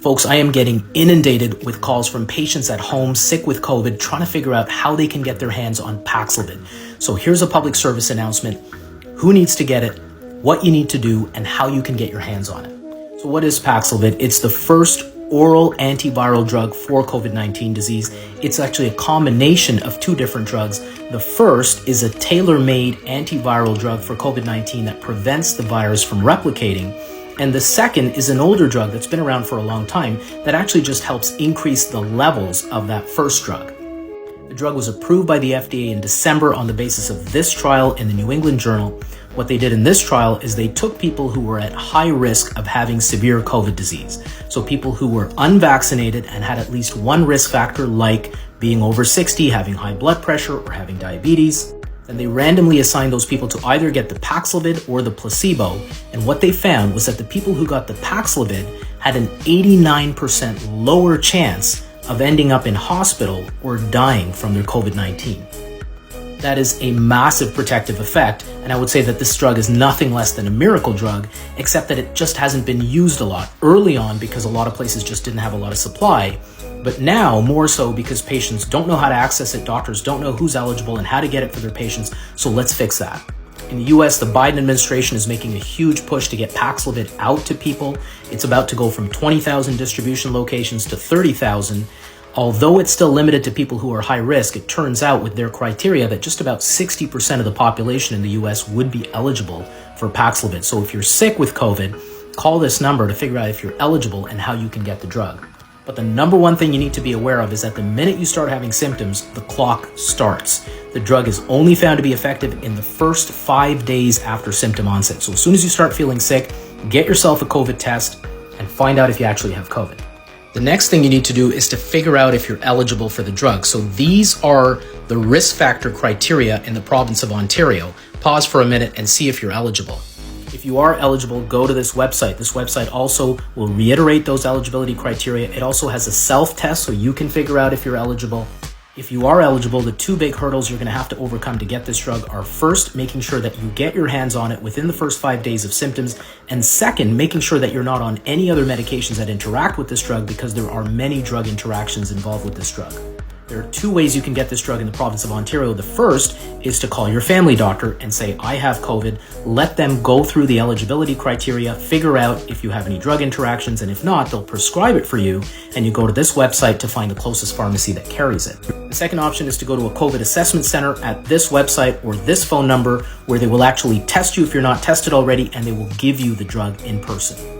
Folks, I am getting inundated with calls from patients at home sick with COVID trying to figure out how they can get their hands on Paxlovid. So here's a public service announcement: who needs to get it, what you need to do, and how you can get your hands on it. So what is Paxlovid? It's the first oral antiviral drug for COVID-19 disease. It's actually a combination of two different drugs. The first is a tailor-made antiviral drug for COVID-19 that prevents the virus from replicating. And the second is an older drug that's been around for a long time that actually just helps increase the levels of that first drug. The drug was approved by the FDA in December on the basis of this trial in the New England Journal. What they did in this trial is they took people who were at high risk of having severe COVID disease. So people who were unvaccinated and had at least one risk factor, like being over 60, having high blood pressure, or having diabetes. And they randomly assigned those people to either get the Paxlovid or the placebo. And what they found was that the people who got the Paxlovid had an 89% lower chance of ending up in hospital or dying from their COVID-19. That is a massive protective effect, and I would say that this drug is nothing less than a miracle drug, except that it just hasn't been used a lot early on because a lot of places just didn't have a lot of supply. But now, more so because patients don't know how to access it, doctors don't know who's eligible and how to get it for their patients, so let's fix that. In the US, the Biden administration is making a huge push to get Paxlovid out to people. It's about to go from 20,000 distribution locations to 30,000. Although it's still limited to people who are high risk, it turns out with their criteria that just about 60% of the population in the US would be eligible for Paxlovid. So if you're sick with COVID, call this number to figure out if you're eligible and how you can get the drug. But the number one thing you need to be aware of is that the minute you start having symptoms, the clock starts. The drug is only found to be effective in the first 5 days after symptom onset. So as soon as you start feeling sick, get yourself a COVID test and find out if you actually have COVID. The next thing you need to do is to figure out if you're eligible for the drug. So these are the risk factor criteria in the province of Ontario. Pause for a minute and see if you're eligible. If you are eligible, go to this website. This website also will reiterate those eligibility criteria. It also has a self-test so you can figure out if you're eligible. If you are eligible, the two big hurdles you're going to have to overcome to get this drug are first, making sure that you get your hands on it within the first 5 days of symptoms, and second, making sure that you're not on any other medications that interact with this drug, because there are many drug interactions involved with this drug. There are two ways you can get this drug in the province of Ontario. The first is to call your family doctor and say, I have COVID. Let them go through the eligibility criteria, figure out if you have any drug interactions, and if not, they'll prescribe it for you, and you go to this website to find the closest pharmacy that carries it. The second option is to go to a COVID assessment center at this website or this phone number, where they will actually test you if you're not tested already, and they will give you the drug in person.